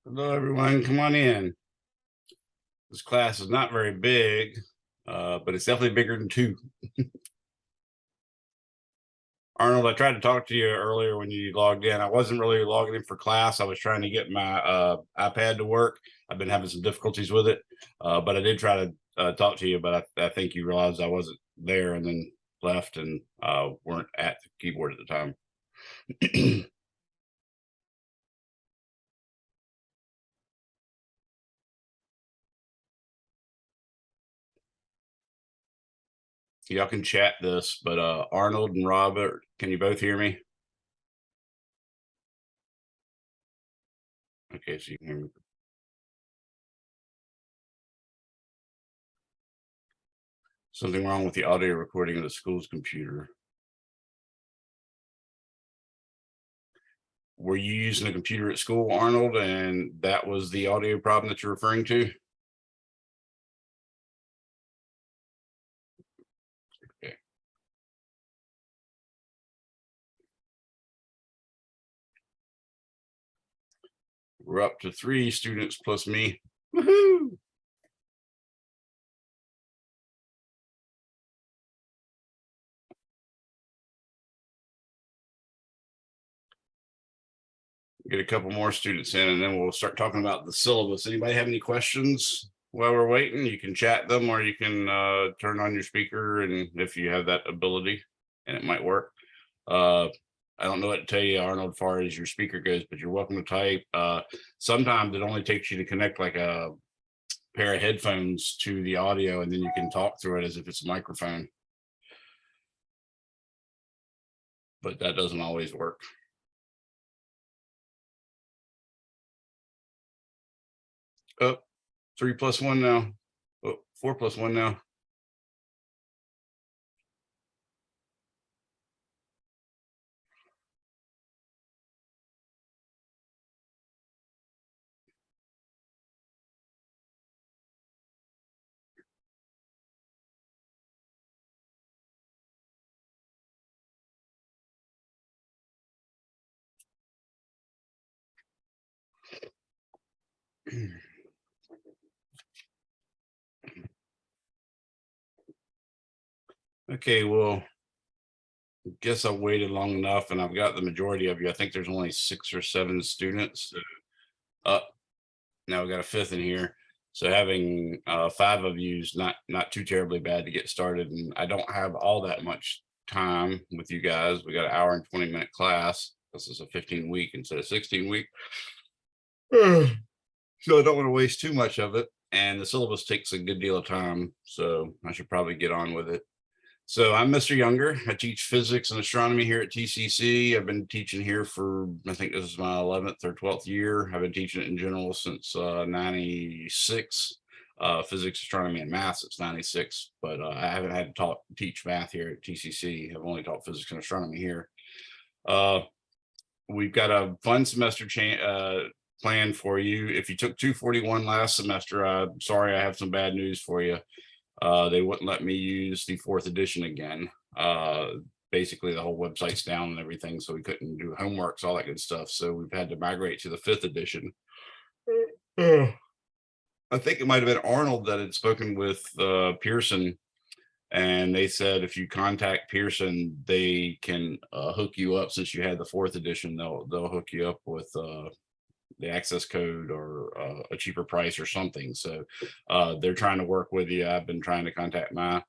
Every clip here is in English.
Hello, everyone. Come on in. This class is not very big, but it's definitely bigger than two. Arnold, I tried to talk to you earlier when you logged in. I wasn't really logging in for class. I was trying to get my iPad to work. I've been having some difficulties with it, but I did try to talk to you, but I think you realized I wasn't there and then left and weren't at the keyboard at the time. Y'all can chat this, but Arnold and Robert, can you both hear me? Okay, so you can hear me. Something wrong with the audio recording of the school's computer. Were you using a computer at school, Arnold, and that was the audio problem that you're referring to? Okay. We're up to 3 students plus me. Woohoo! Get a couple more students in and then we'll start talking about the syllabus. Anybody have any questions while we're waiting? You can chat them or you can turn on your speaker, and if you have that ability, and it might work. I don't know what to tell you, Arnold, as far as your speaker goes, but you're welcome to type. Sometimes it only takes you to connect like a pair of headphones to the audio, and then you can talk through it as if it's a microphone. But that doesn't always work. Oh, 3 plus 1 now. Oh, 4 plus 1 now. Okay, well, I guess I waited long enough and I've got the majority of you. I think there's only 6 or 7 students. Up now we got a 5th in here. So having 5 of you is not too terribly bad to get started. And I don't have all that much time with you guys. We got an hour and 20-minute class. This is a 15-week instead of 16-week. So I don't want to waste too much of it. And the syllabus takes a good deal of time. So I should probably get on with it. So I'm Mr. Younger. I teach physics and astronomy here at TCC. I've been teaching here for, I think this is my 11th or 12th year. I've been teaching it in general since 96. Physics, astronomy, and math since 96. But I haven't had to teach math here at TCC. I've only taught physics and astronomy here. We've got a fun semester planned for you. If you took 241 last semester, I'm sorry, I have some bad news for you. They wouldn't let me use the 4th edition again. Basically the whole website's down and everything, so we couldn't do homeworks, all that good stuff. So we've had to migrate to the 5th edition. I think it might have been Arnold that had spoken with Pearson, and they said if you contact Pearson, they can hook you up. Since you had the 4th edition, they'll hook you up with the access code or a cheaper price or something. So they're trying to work with you. I've been trying to contact my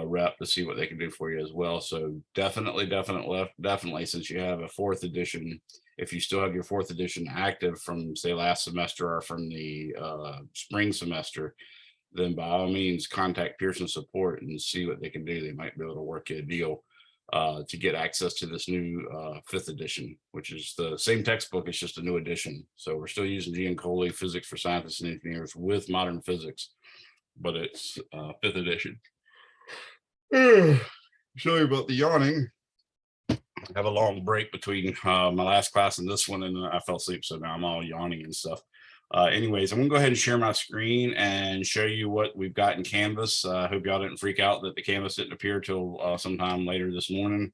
rep to see what they can do for you as well. So definitely, since you have a 4th edition, if you still have your 4th edition active from say last semester or from the spring semester, then by all means contact Pearson support and see what they can do. They might be able to work you a deal to get access to this new 5th edition, which is the same textbook. It's just a new edition. So we're still using Giancoli Physics for Scientists and Engineers with modern physics, but it's 5th edition. Sorry about the yawning. I have a long break between my last class and this one, and I fell asleep, so now I'm all yawning and stuff. Anyways, I'm gonna go ahead and share my screen and show you what we've got in Canvas. I hope y'all didn't freak out that the Canvas didn't appear till sometime later this morning.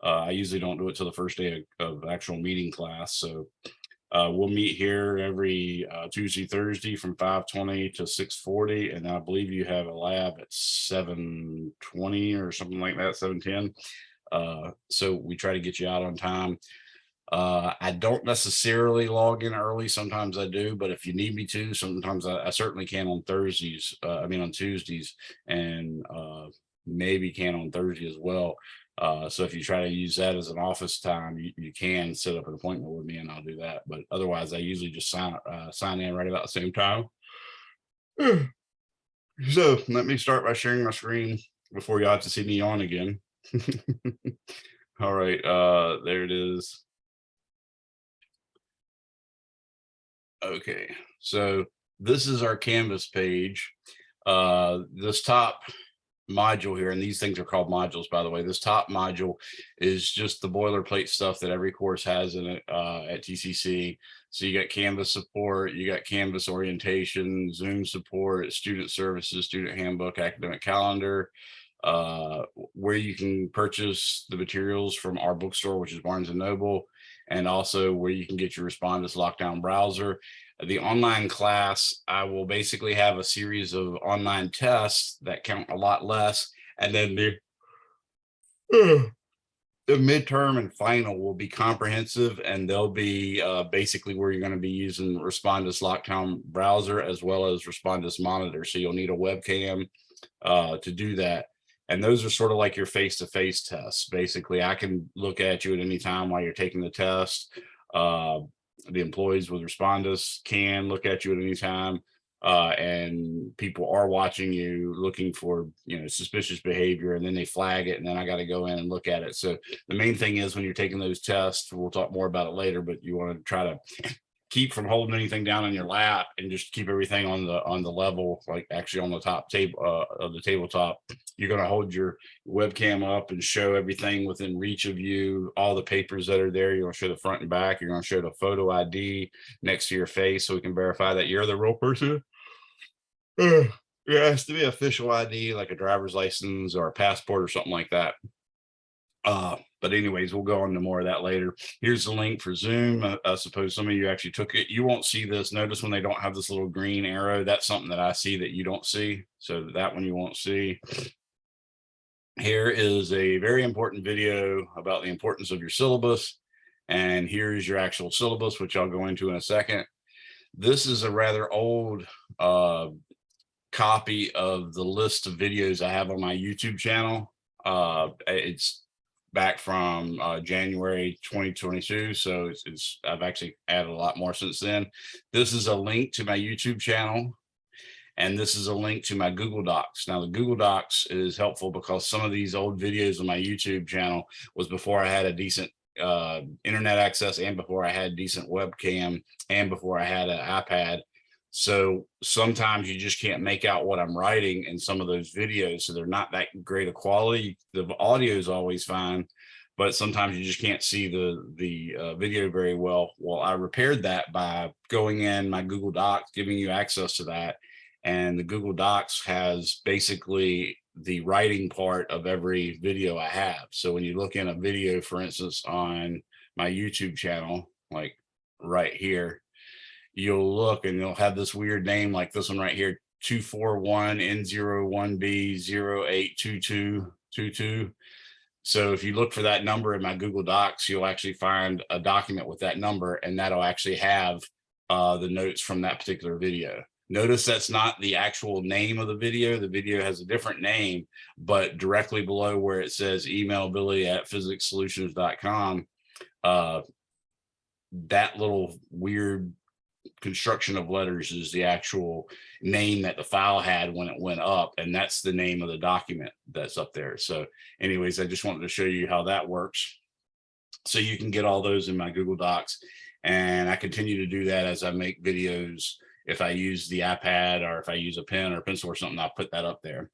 I usually don't do it till the first day of actual meeting class. So We'll meet here every Tuesday, Thursday from 5:20 to 6:40, and I believe you have a lab at 7:20 or something like that, 7:10. So we try to get you out on time. I don't necessarily log in early. Sometimes I do, but if you need me to, sometimes I certainly can on Thursdays. I mean on Tuesdays, and maybe can on Thursday as well. So if you try to use that as an office time, you can set up an appointment with me, and I'll do that. But otherwise, I usually just sign in right about the same time. So let me start by sharing my screen before you have to see me on again. All right, there it is. Okay, so this is our Canvas page. This top module here, and these things are called modules, by the way. This top module is just the boilerplate stuff that every course has in it at TCC. So you got Canvas support, you got Canvas orientation, Zoom support, student services, student handbook, academic calendar, where you can purchase the materials from our bookstore, which is Barnes and Noble, and also where you can get your Respondus lockdown browser. The online class, I will basically have a series of online tests that count a lot less, and then the midterm and final will be comprehensive, and they'll be basically where you're going to be using Respondus lockdown browser as well as Respondus monitor. So you'll need a webcam to do that. And those are sort of like your face-to-face tests. Basically, I can look at you at any time while you're taking the test. The employees with Respondus can look at you at any time. And people are watching you, looking for, suspicious behavior, and then they flag it, and then I got to go in and look at it. So the main thing is when you're taking those tests, we'll talk more about it later, but you want to try to keep from holding anything down on your lap and just keep everything on the level, like actually on the top table of the tabletop. You're going to hold your webcam up and show everything within reach of you, all the papers that are there. You're going to show the front and back. You're going to show the photo ID next to your face so we can verify that you're the real person. There has to be official ID, like a driver's license or a passport or something like that. But anyways, we'll go on to more of that later. Here's the link for Zoom. I suppose some of you actually took it. You won't see this. Notice when they don't have this little green arrow, that's something that I see that you don't see. So that one you won't see. Here is a very important video about the importance of your syllabus. And here's your actual syllabus, which I'll go into in a second. This is a rather old copy of the list of videos I have on my YouTube channel. It's back from January 2022. So I've actually added a lot more since then. This is a link to my YouTube channel, and this is a link to my Google Docs. Now the Google Docs is helpful because some of these old videos on my YouTube channel was before I had a decent internet access, and before I had decent webcam, and before I had an iPad. So sometimes you just can't make out what I'm writing in some of those videos. So they're not that great a quality. The audio is always fine, but sometimes you just can't see the video very well. Well, I repaired that by going in my Google Docs, giving you access to that. And the Google Docs has basically the writing part of every video I have. So when you look in a video, for instance, on my YouTube channel, like right here, you'll look and you'll have this weird name like this one right here, 241N01B082222. So if you look for that number in my Google Docs, you'll actually find a document with that number, and that'll actually have the notes from that particular video. Notice that's not the actual name of the video. The video has a different name, but directly below where it says emailability@physicssolutions.com, that little weird construction of letters is the actual name that the file had when it went up, and that's the name of the document that's up there. So anyways, I just wanted to show you how that works, so you can get all those in my Google Docs. And I continue to do that as I make videos. If I use the iPad, or if I use a pen or pencil or something, I'll put that up there.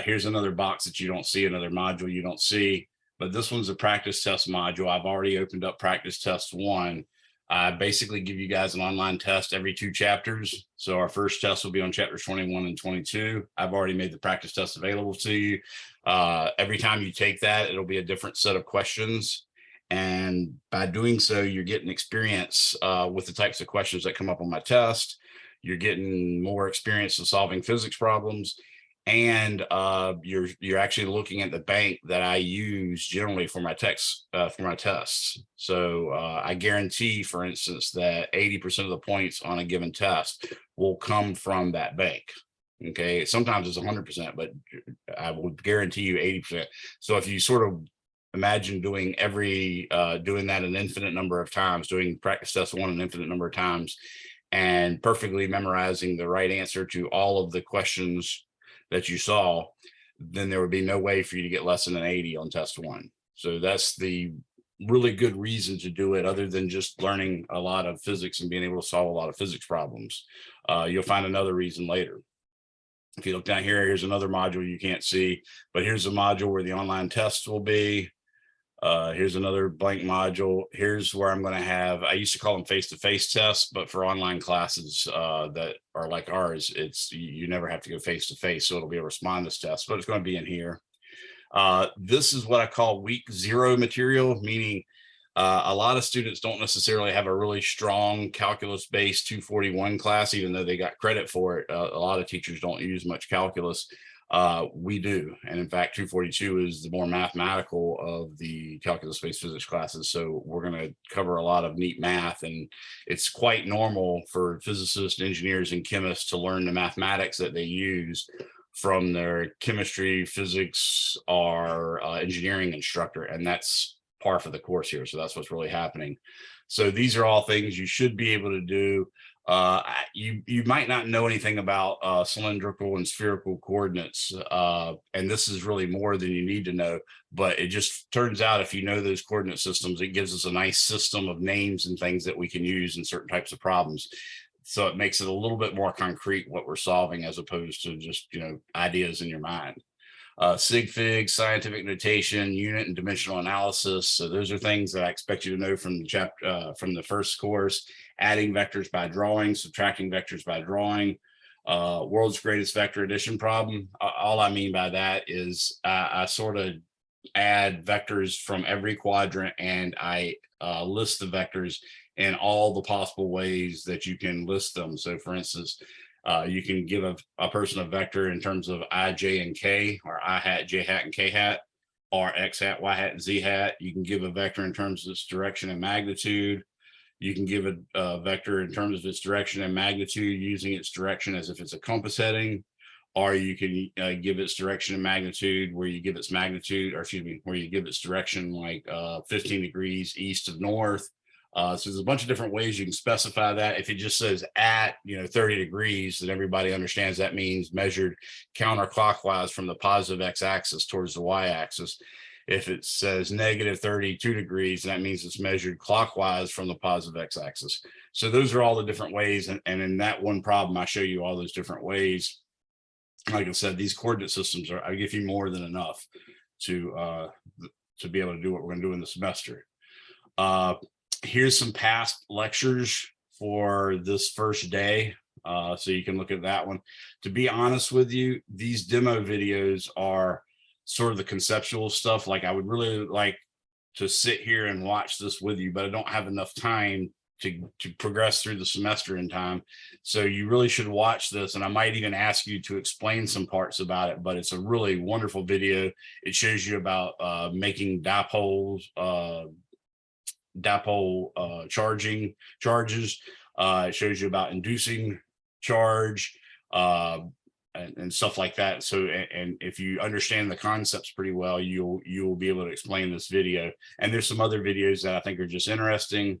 Here's another box that you don't see, another module you don't see, but this one's a practice test module. I've already opened up practice test 1. I basically give you guys an online test every 2 chapters. So our first test will be on chapters 21 and 22. I've already made the practice test available to you. Every time you take that, it'll be a different set of questions. And by doing so, you're getting experience with the types of questions that come up on my test. You're getting more experience in solving physics problems, and you're actually looking at the bank that I use generally for my tests. So I guarantee, for instance, that 80% of the points on a given test will come from that bank. Okay, sometimes it's 100%, but I will guarantee you 80%. So if you sort of imagine doing doing that an infinite number of times, doing practice test 1 an infinite number of times, and perfectly memorizing the right answer to all of the questions that you saw, then there would be no way for you to get less than an 80 on test 1. So that's the really good reason to do it, other than just learning a lot of physics and being able to solve a lot of physics problems. You'll find another reason later. If you look down here, here's another module you can't see, but here's a module where the online tests will be. Here's another blank module. Here's where I'm going to have, I used to call them face-to-face tests, but for online classes that are like ours, you never have to go face-to-face, so it'll be a respondus test, but it's going to be in here. This is what I call week 0 material, meaning a lot of students don't necessarily have a really strong calculus-based 241 class, even though they got credit for it. A lot of teachers don't use much calculus. We do. And in fact, 242 is the more mathematical of the calculus-based physics classes. So we're going to cover a lot of neat math, and it's quite normal for physicists, engineers, and chemists to learn the mathematics that they use from their chemistry, physics, or engineering instructor. And that's par for the course here. So that's what's really happening. So these are all things you should be able to do. You might not know anything about cylindrical and spherical coordinates, and this is really more than you need to know, but it just turns out if you know those coordinate systems, it gives us a nice system of names and things that we can use in certain types of problems. So it makes it a little bit more concrete what we're solving, as opposed to just, ideas in your mind. Sig fig, scientific notation, unit and dimensional analysis. So those are things that I expect you to know from the chapter, from the first course. Adding vectors by drawing, subtracting vectors by drawing, world's greatest vector addition problem. All I mean by that is I sort of add vectors from every quadrant, and I list the vectors in all the possible ways that you can list them. So for instance, you can give a person a vector in terms of I, J, and K, or I hat, J hat, and K hat, or X hat, Y hat, and Z hat. You can give a vector in terms of its direction and magnitude. You can give a vector in terms of its direction and magnitude using its direction as if it's a compass heading, or you can give its direction and magnitude where you give its magnitude, or excuse me, where you give its direction like 15 degrees east of north. So there's a bunch of different ways you can specify that. If it just says at 30 degrees, then everybody understands that means measured counterclockwise from the positive x-axis towards the y-axis. If it says negative 32 degrees, that means it's measured clockwise from the positive x-axis. So those are all the different ways. And in that one problem, I show you all those different ways. Like I said, these coordinate systems I give you more than enough to be able to do what we're going to do in the semester. Here's some past lectures for this first day. So you can look at that one. To be honest with you, these demo videos are sort of the conceptual stuff. Like, I would really like to sit here and watch this with you, but I don't have enough time to progress through the semester in time. So you really should watch this, and I might even ask you to explain some parts about it, but it's a really wonderful video. It shows you about making dipoles, dipole charges. It shows you about inducing charge, and stuff like that. So, and if you understand the concepts pretty well, you'll be able to explain this video. And there's some other videos that I think are just interesting.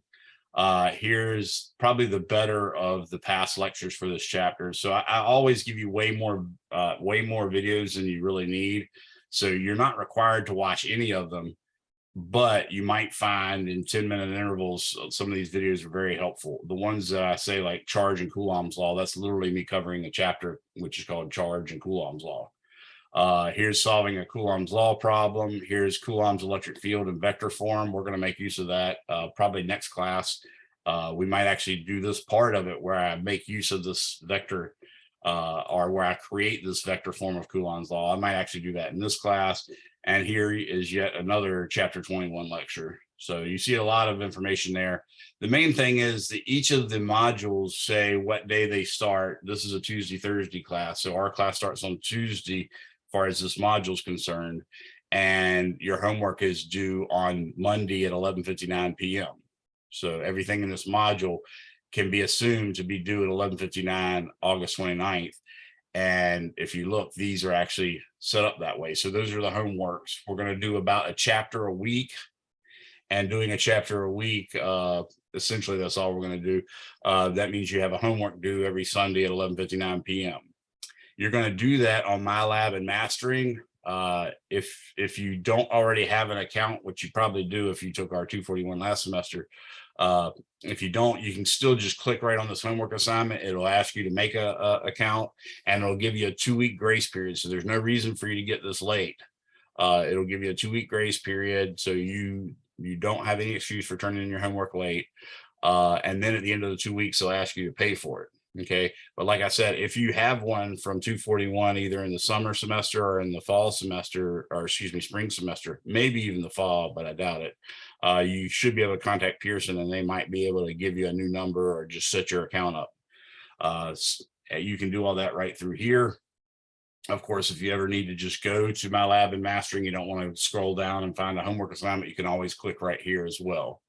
Here's probably the better of the past lectures for this chapter. So I always give you way more videos than you really need. So you're not required to watch any of them, but you might find in 10-minute intervals, some of these videos are very helpful. The ones that I say, like charge and Coulomb's law, that's literally me covering a chapter which is called charge and Coulomb's law. Here's solving a Coulomb's law problem. Here's Coulomb's electric field in vector form. We're going to make use of that probably next class. We might actually do this part of it where I make use of this vector, or where I create this vector form of Coulomb's law. I might actually do that in this class. And here is yet another chapter 21 lecture. So you see a lot of information there. The main thing is that each of the modules say what day they start. This is a Tuesday, Thursday class. So our class starts on Tuesday, as far as this module is concerned. And your homework is due on Monday at 11:59 p.m. So everything in this module can be assumed to be due at 11:59 August 29th. And if you look, these are actually set up that way. So those are the homeworks. We're going to do about a chapter a week, and doing a chapter a week, essentially that's all we're going to do. That means you have a homework due every Sunday at 11:59 p.m. You're going to do that on MyLab and Mastering. If you don't already have an account, which you probably do if you took our 241 last semester, if you don't, you can still just click right on this homework assignment. It'll ask you to make a account, and it'll give you a 2-week grace period. So there's no reason for you to get this late. It'll give you a 2-week grace period, so you don't have any excuse for turning in your homework late. And then at the end of the 2 weeks, they'll ask you to pay for it. Okay. But like I said, if you have one from 241, either in the summer semester or in the fall semester, or excuse me, spring semester, maybe even the fall, but I doubt it, you should be able to contact Pearson, and they might be able to give you a new number or just set your account up. You can do all that right through here. Of course, if you ever need to just go to MyLab and Mastering, you don't want to scroll down and find a homework assignment, you can always click right here as well.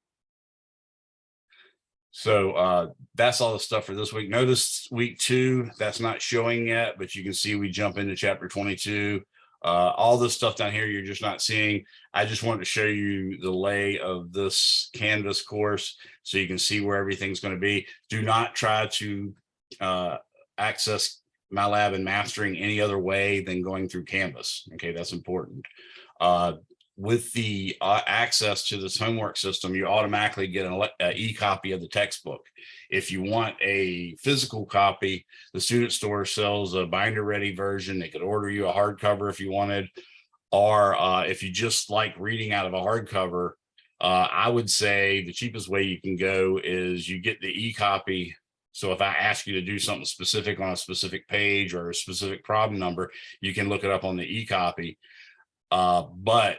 So that's all the stuff for this week. Notice week 2, that's not showing yet, but you can see we jump into chapter 22. All this stuff down here you're just not seeing. I just wanted to show you the lay of this Canvas course so you can see where everything's going to be. Do not try to access MyLab and Mastering any other way than going through Canvas. Okay, that's important. With the access to this homework system, you automatically get an e-copy of the textbook. If you want a physical copy, the student store sells a binder ready version. They could order you a hardcover if you wanted, or if you just like reading out of a hardcover, I would say the cheapest way you can go is you get the e-copy. So if I ask you to do something specific on a specific page or a specific problem number, you can look it up on the e-copy. But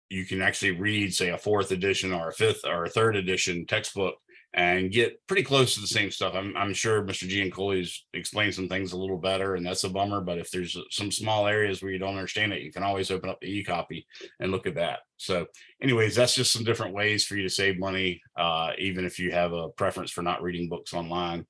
you can actually read, say, a 4th edition or a 5th or a 3rd edition textbook and get pretty close to the same stuff. I'm sure Mr. Gianculli's explained some things a little better, and that's a bummer. But if there's some small areas where you don't understand it, you can always open up the e-copy and look at that. So anyways, that's just some different ways for you to save money, even if you have a preference for not reading books online.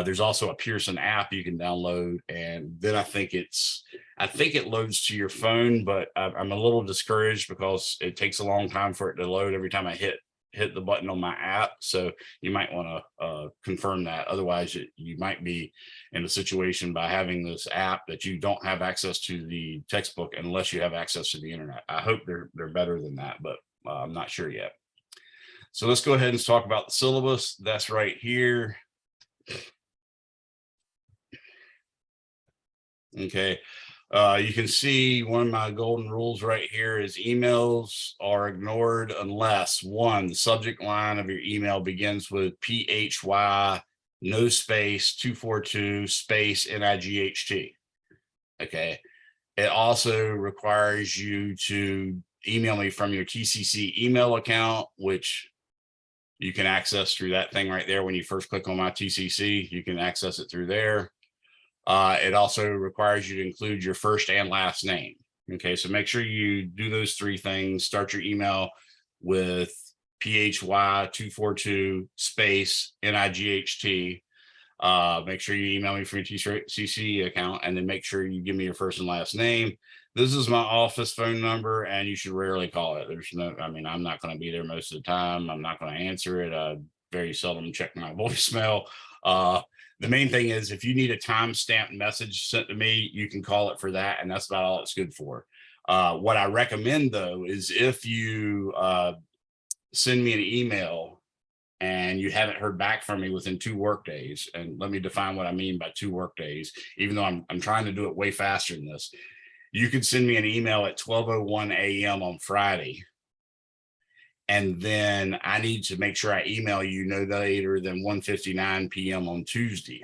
There's also a Pearson app you can download, and then I think it loads to your phone, but I'm a little discouraged because it takes a long time for it to load every time I hit the button on my app. So you might want to confirm that. Otherwise, you might be in a situation by having this app that you don't have access to the textbook unless you have access to the internet. I hope they're better than that, but I'm not sure yet. So let's go ahead and talk about the syllabus. That's right here. Okay. You can see one of my golden rules right here is emails are ignored unless, 1, the subject line of your email begins with PHY, no space, 242, space, NIGHT. Okay. It also requires you to email me from your TCC email account, which you can access through that thing right there. When you first click on my TCC, you can access it through there. It also requires you to include your first and last name. Okay, so make sure you do those 3 things. Start your email with PHY242 space NIGHT. Make sure you email me from your TCC account, and then make sure you give me your first and last name. This is my office phone number, and you should rarely call it. I'm not going to be there most of the time. I'm not going to answer it. I very seldom check my voicemail. The main thing is, if you need a timestamped message sent to me, you can call it for that, and that's about all it's good for. What I recommend, though, is if you send me an email and you haven't heard back from me within 2 work days, and let me define what I mean by 2 work days, even though I'm trying to do it way faster than this. You could send me an email at 12:01 a.m. on Friday, and then I need to make sure I email you no later than 1:59 p.m. on Tuesday.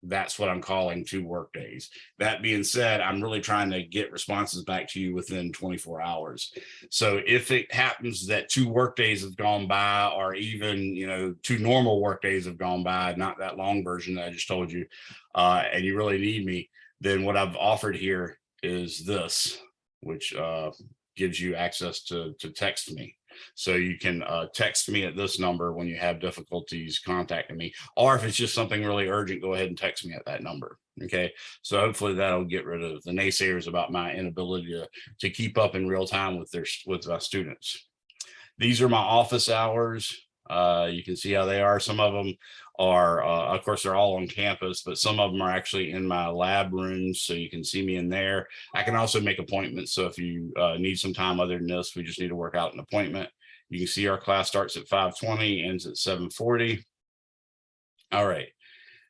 That's what I'm calling 2 work days. That being said, I'm really trying to get responses back to you within 24 hours. So if it happens that 2 work days have gone by, or even 2 normal work days have gone by, not that long version that I just told you, and you really need me, then what I've offered here is this, which gives you access to text me. So you can text me at this number when you have difficulties contacting me, or if it's just something really urgent, go ahead and text me at that number. Okay, so hopefully that'll get rid of the naysayers about my inability to keep up in real time with my students. These are my office hours. You can see how they are. Some of them are, of course, they're all on campus, but some of them are actually in my lab rooms, so you can see me in there. I can also make appointments. So if you need some time other than this, we just need to work out an appointment. You can see our class starts at 5:20, ends at 7:40. All right.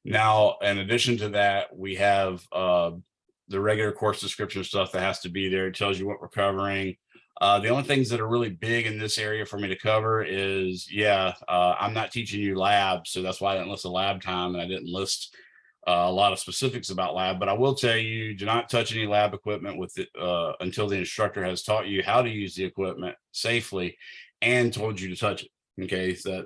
Now, in addition to that, we have the regular course description stuff that has to be there. It tells you what we're covering. The only things that are really big in this area for me to cover is, I'm not teaching you lab, so that's why I didn't list the lab time, and I didn't list a lot of specifics about lab, but I will tell you, do not touch any lab equipment with it until the instructor has taught you how to use the equipment safely and told you to touch it. Okay, so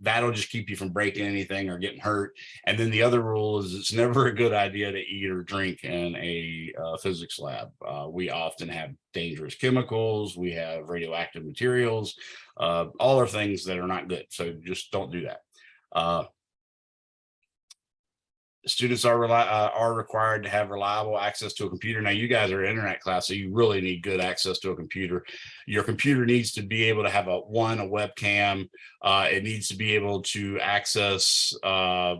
that'll just keep you from breaking anything or getting hurt. And then the other rule is it's never a good idea to eat or drink in a physics lab. We often have dangerous chemicals, we have radioactive materials, all are things that are not good. So just don't do that. Students are required to have reliable access to a computer. Now, you guys are an internet class, so you really need good access to a computer. Your computer needs to be able to have a webcam. It needs to be able to access a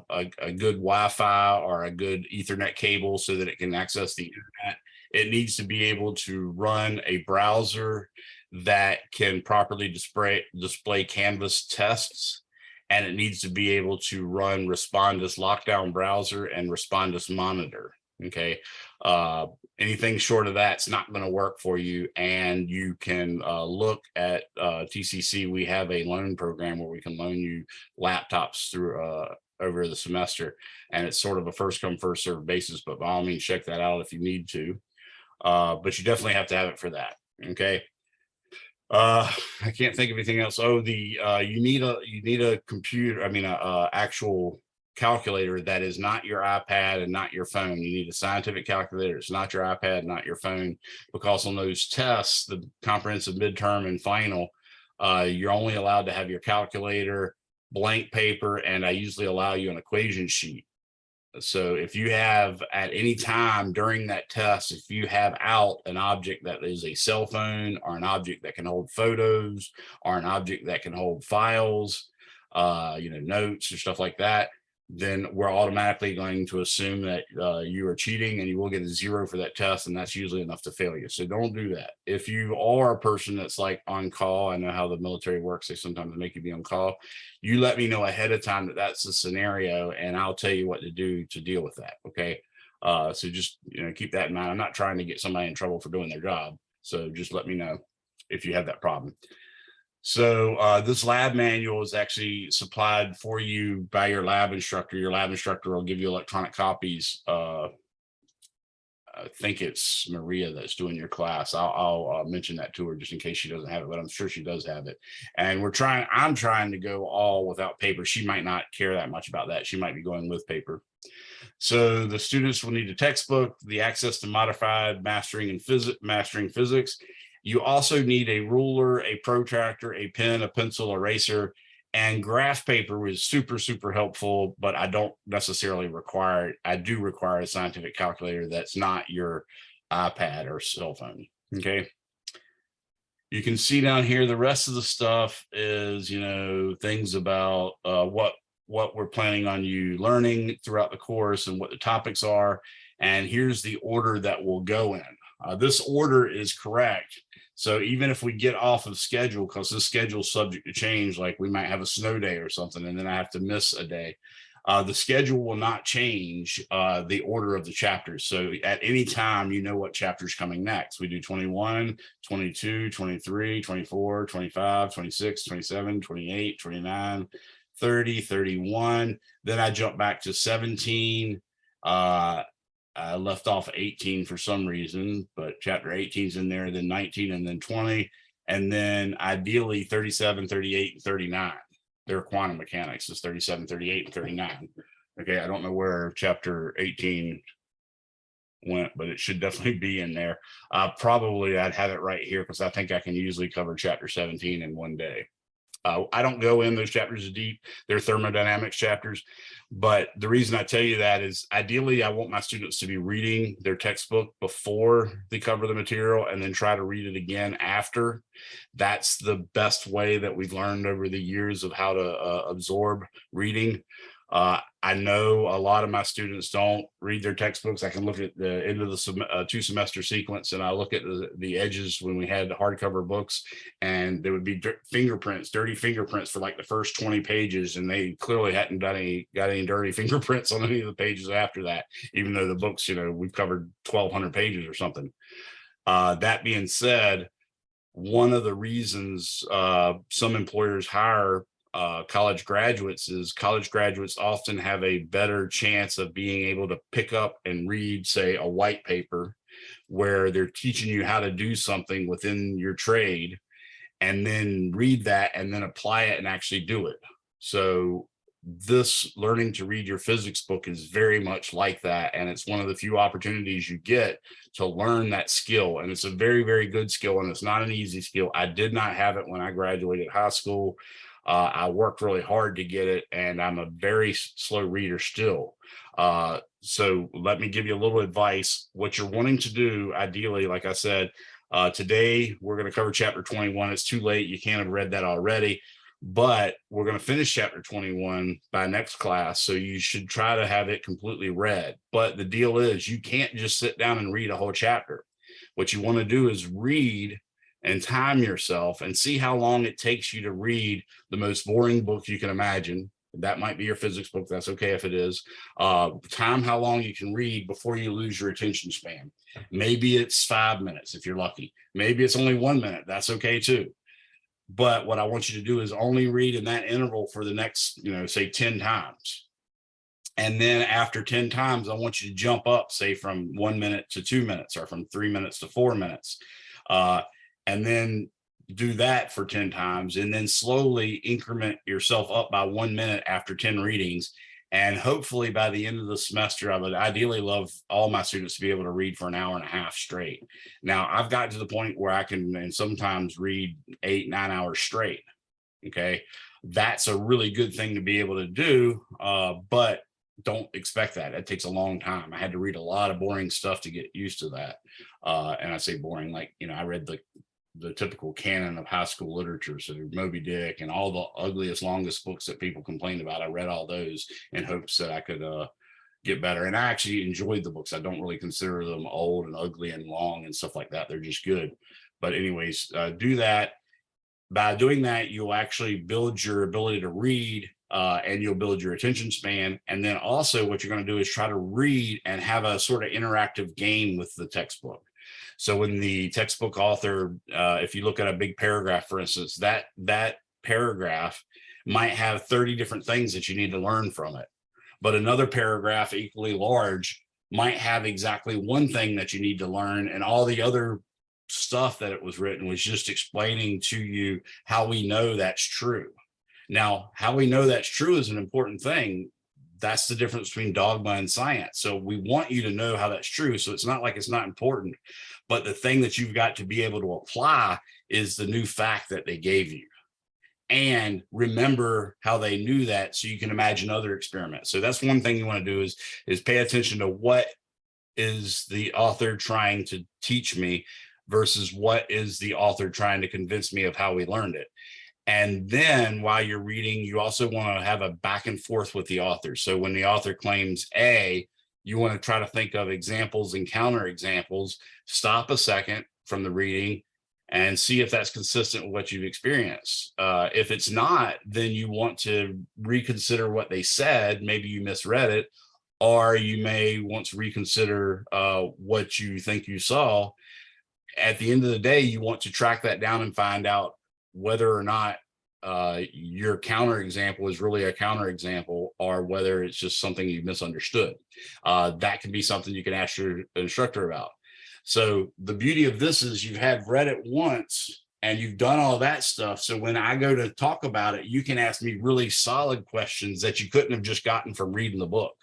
good Wi-Fi or a good Ethernet cable so that it can access the internet. It needs to be able to run a browser that can properly display Canvas tests. And it needs to be able to run Respondus lockdown browser and Respondus monitor. Okay, anything short of that's not going to work for you. And you can look at TCC. We have a loan program where we can loan you laptops through over the semester, and it's sort of a first come first served basis. But by all means, check that out if you need to. But you definitely have to have it for that. Okay. I can't think of anything else. Oh, you need a computer, a actual calculator that is not your iPad and not your phone. You need a scientific calculator. It's not your iPad, not your phone, because on those tests, the comprehensive, midterm, and final, you're only allowed to have your calculator, blank paper, and I usually allow you an equation sheet. So if you have at any time during that test, if you have out an object that is a cell phone or an object that can hold photos or an object that can hold files, notes or stuff like that, then we're automatically going to assume that you are cheating, and you will get a 0 for that test. And that's usually enough to fail you. So don't do that. If you are a person that's like on call, I know how the military works. They sometimes make you be on call. You let me know ahead of time that that's the scenario, and I'll tell you what to do to deal with that. Okay. So just, keep that in mind. I'm not trying to get somebody in trouble for doing their job. So just let me know if you have that problem. So this lab manual is actually supplied for you by your lab instructor. Your lab instructor will give you electronic copies. I think it's Maria that's doing your class. I'll mention that to her just in case she doesn't have it, but I'm sure she does have it. And I'm trying to go all without paper. She might not care that much about that. She might be going with paper. So the students will need a textbook, the access to modified mastering physics. You also need a ruler, a protractor, a pen, a pencil, eraser, and graph paper is super, super helpful, but I don't necessarily require it. I do require a scientific calculator that's not your iPad or cell phone. Okay. You can see down here, the rest of the stuff is, things about what we're planning on you learning throughout the course and what the topics are. And here's the order that we'll go in. This order is correct. So even if we get off of schedule, because this schedule is subject to change, like we might have a snow day or something, and then I have to miss a day, the schedule will not change the order of the chapters. So at any time, what chapter's coming next. We do 21, 22, 23, 24, 25, 26, 27, 28, 29, 30, 31. Then I jump back to 17. I left off 18 for some reason, but chapter 18 is in there, then 19, and then 20, and then ideally 37, 38, and 39. Their quantum mechanics is 37, 38, and 39. Okay, I don't know where chapter 18 went, but it should definitely be in there. Probably I'd have it right here because I think I can usually cover chapter 17 in one day. I don't go in those chapters deep. They're thermodynamics chapters. But the reason I tell you that is ideally I want my students to be reading their textbook before they cover the material and then try to read it again after. That's the best way that we've learned over the years of how to absorb reading. I know a lot of my students don't read their textbooks. I can look at the end of the 2-semester sequence, and I look at the edges when we had hardcover books, and there would be dirty fingerprints for like the first 20 pages, and they clearly hadn't got any dirty fingerprints on any of the pages after that, even though the books, we've covered 1,200 pages or something. That being said, one of the reasons some employers hire college graduates is college graduates often have a better chance of being able to pick up and read, say, a white paper where they're teaching you how to do something within your trade, and then read that and then apply it and actually do it. So this learning to read your physics book is very much like that, and it's one of the few opportunities you get to learn that skill, and it's a very, very good skill, and it's not an easy skill. I did not have it when I graduated high school. I worked really hard to get it, and I'm a very slow reader still. So let me give you a little advice. What you're wanting to do, ideally, like I said, today we're going to cover chapter 21. It's too late. You can't have read that already, but we're going to finish chapter 21 by next class. So you should try to have it completely read. But the deal is you can't just sit down and read a whole chapter. What you want to do is read and time yourself and see how long it takes you to read the most boring book you can imagine. That might be your physics book. That's okay if it is. Time how long you can read before you lose your attention span. Maybe it's 5 minutes if you're lucky. Maybe it's only 1 minute. That's okay too. But what I want you to do is only read in that interval for the next, say 10 times. And then after 10 times, I want you to jump up, say from 1 minute to 2 minutes, or from 3 minutes to 4 minutes. And then do that for 10 times, and then slowly increment yourself up by 1 minute after 10 readings. And hopefully by the end of the semester, I would ideally love all my students to be able to read for an hour and a half straight. Now I've gotten to the point where I can, and sometimes read 8, 9 hours straight. Okay. That's a really good thing to be able to do. But don't expect that. It takes a long time. I had to read a lot of boring stuff to get used to that. And I say boring, like, I read the typical canon of high school literature. So Moby Dick and all the ugliest, longest books that people complained about. I read all those in hopes that I could get better. And I actually enjoyed the books. I don't really consider them old and ugly and long and stuff like that. They're just good. But anyways, do that. By doing that, you'll actually build your ability to read, and you'll build your attention span. And then also what you're going to do is try to read and have a sort of interactive game with the textbook. So when the textbook author, if you look at a big paragraph, for instance, that paragraph might have 30 different things that you need to learn from it. But another paragraph equally large might have exactly one thing that you need to learn, and all the other stuff that it was written was just explaining to you how we know that's true. Now, how we know that's true is an important thing. That's the difference between dogma and science. So we want you to know how that's true. So it's not like it's not important, but the thing that you've got to be able to apply is the new fact that they gave you. And remember how they knew that, so you can imagine other experiments. So that's one thing you want to do is pay attention to what is the author trying to teach me versus what is the author trying to convince me of how we learned it. And then while you're reading, you also want to have a back and forth with the author. So when the author claims A, you want to try to think of examples and counter examples. Stop a second from the reading and see if that's consistent with what you've experienced. If it's not, then you want to reconsider what they said. Maybe you misread it, or you may want to reconsider what you think you saw. At the end of the day, you want to track that down and find out whether or not your counterexample is really a counterexample, or whether it's just something you misunderstood. That can be something you can ask your instructor about. So the beauty of this is you have read it once and you've done all that stuff. So when I go to talk about it, you can ask me really solid questions that you couldn't have just gotten from reading the book.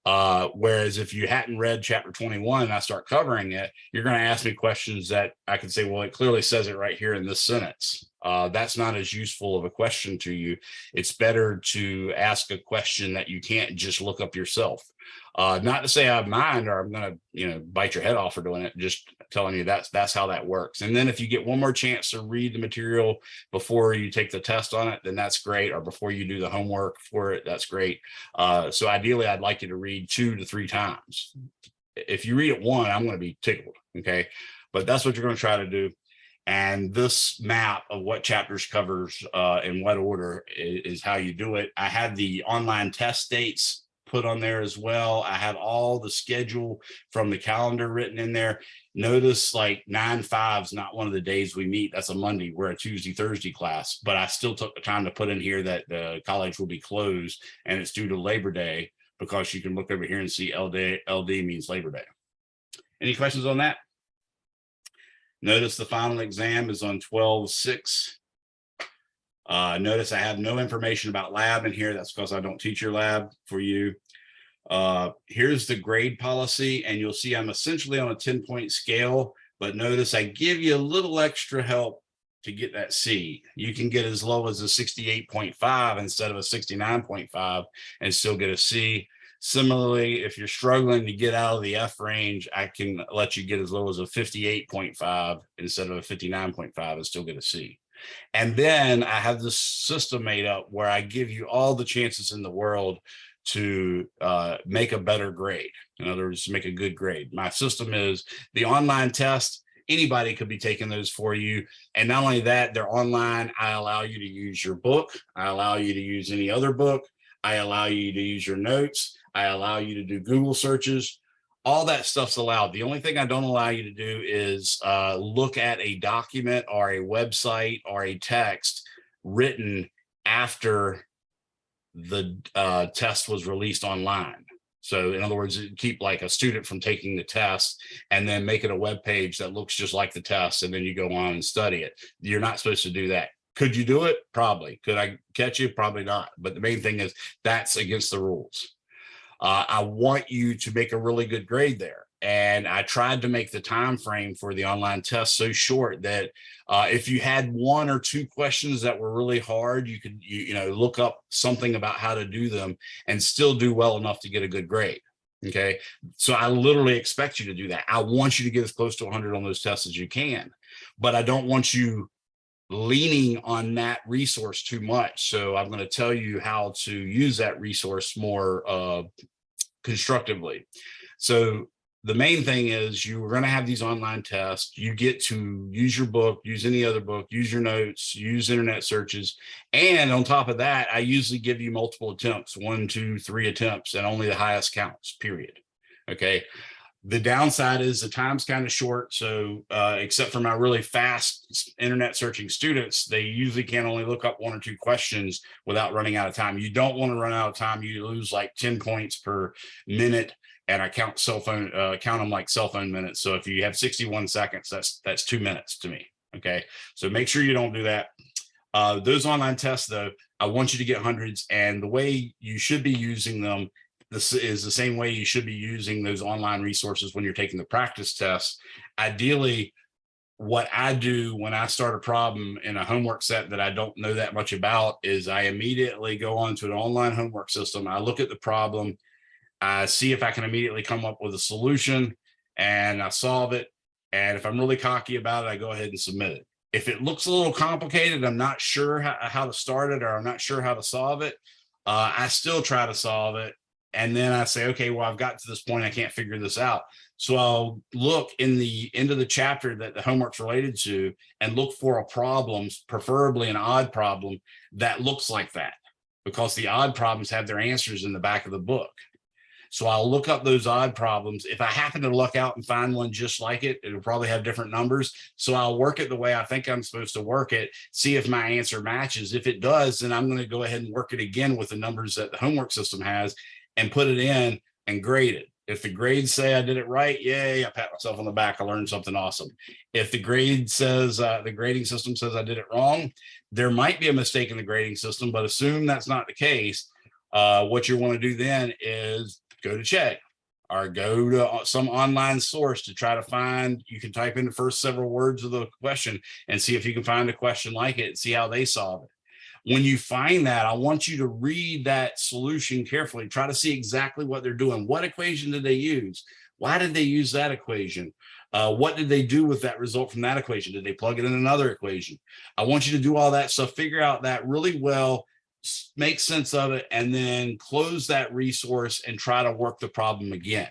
Whereas if you hadn't read chapter 21 and I start covering it, you're going to ask me questions that I can say, well, it clearly says it right here in this sentence. That's not as useful of a question to you. It's better to ask a question that you can't just look up yourself. Not to say I mind or I'm going to, bite your head off for doing it, just telling you that's how that works. And then if you get one more chance to read the material before you take the test on it, then that's great. Or before you do the homework for it, that's great. So ideally, I'd like you to read 2 to 3 times. If you read it one, I'm going to be tickled. Okay. But that's what you're going to try to do. And this map of what chapters covers in what order is how you do it. I have the online test dates put on there as well. I have all the schedule from the calendar written in there. Notice like 9/5 is not one of the days we meet. That's a Monday. We're a Tuesday, Thursday class, but I still took the time to put in here that the college will be closed and it's due to Labor Day, because you can look over here and see LD means Labor Day. Any questions on that? Notice the final exam is on 12/6. Notice I have no information about lab in here. That's because I don't teach your lab for you. Here's the grade policy, and you'll see I'm essentially on a 10-point scale, but notice I give you a little extra help to get that C. You can get as low as a 68.5 instead of a 69.5 and still get a C. Similarly, if you're struggling to get out of the F range, I can let you get as low as a 58.5 instead of a 59.5 and still get a C. And then I have this system made up where I give you all the chances in the world to make a better grade. In other words, make a good grade. My system is the online test. Anybody could be taking those for you. And not only that, they're online. I allow you to use your book. I allow you to use any other book. I allow you to use your notes. I allow you to do Google searches. All that stuff's allowed. The only thing I don't allow you to do is look at a document or a website or a text written after the test was released online. So in other words, keep like a student from taking the test and then make it a web page that looks just like the test, and then you go on and study it. You're not supposed to do that. Could you do it? Probably. Could I catch you? Probably not. But the main thing is that's against the rules. I want you to make a really good grade there. And I tried to make the time frame for the online test so short that if you had 1 or 2 questions that were really hard, you could look up something about how to do them and still do well enough to get a good grade. Okay, so I literally expect you to do that. I want you to get as close to 100 on those tests as you can, but I don't want you leaning on that resource too much. So I'm going to tell you how to use that resource more constructively. So the main thing is you're going to have these online tests. You get to use your book, use any other book, use your notes, use internet searches. And on top of that, I usually give you multiple attempts, 1, 2, 3 attempts, and only the highest counts, period. Okay. The downside is the time's kind of short. So except for my really fast internet searching students, they usually can only look up 1 or 2 questions without running out of time. You don't want to run out of time. You lose like 10 points per minute. And I count them like cell phone minutes. So if you have 61 seconds, that's 2 minutes to me. Okay. So make sure you don't do that. Those online tests though, I want you to get hundreds, and the way you should be using them, this is the same way you should be using those online resources when you're taking the practice tests. Ideally, what I do when I start a problem in a homework set that I don't know that much about is I immediately go onto an online homework system. I look at the problem, I see if I can immediately come up with a solution, and I solve it. And if I'm really cocky about it, I go ahead and submit it. If it looks a little complicated, I'm not sure how to start it, or I'm not sure how to solve it, I still try to solve it. And then I say, okay, well, I've got to this point, I can't figure this out. So I'll look in the end of the chapter that the homework's related to and look for a problem, preferably an odd problem that looks like that, because the odd problems have their answers in the back of the book. So I'll look up those odd problems. If I happen to luck out and find one just like it, it'll probably have different numbers. So I'll work it the way I think I'm supposed to work it, see if my answer matches. If it does, then I'm going to go ahead and work it again with the numbers that the homework system has and put it in and grade it. If the grades say I did it right, yay, I pat myself on the back, I learned something awesome. If the grade says, the grading system says I did it wrong, there might be a mistake in the grading system, but assume that's not the case. What you want to do then is go to check or go to some online source to try to find, you can type in the first several words of the question and see if you can find a question like it and see how they solve it. When you find that, I want you to read that solution carefully. Try to see exactly what they're doing. What equation did they use? Why did they use that equation? What did they do with that result from that equation? Did they plug it in another equation? I want you to do all that stuff, figure out that really well, make sense of it, and then close that resource and try to work the problem again.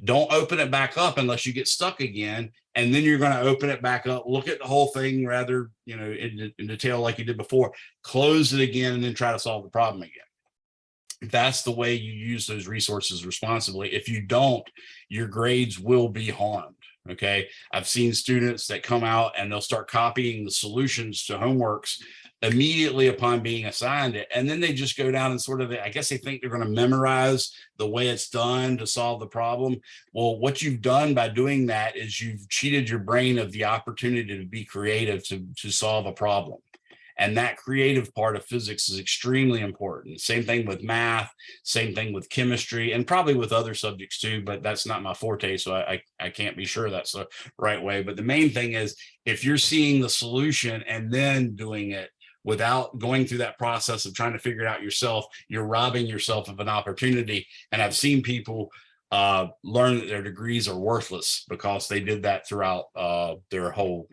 Don't open it back up unless you get stuck again. And then you're going to open it back up, look at the whole thing rather, in detail like you did before, close it again, and then try to solve the problem again. That's the way you use those resources responsibly. If you don't, your grades will be harmed. Okay. I've seen students that come out and they'll start copying the solutions to homeworks immediately upon being assigned it. And then they just go down and sort of, I guess they think they're going to memorize the way it's done to solve the problem. Well, what you've done by doing that is you've cheated your brain of the opportunity to be creative to solve a problem. And that creative part of physics is extremely important. Same thing with math, same thing with chemistry, and probably with other subjects too, but that's not my forte, so I can't be sure that's the right way. But the main thing is, if you're seeing the solution and then doing it without going through that process of trying to figure it out yourself, you're robbing yourself of an opportunity. And I've seen people learn that their degrees are worthless because they did that throughout their whole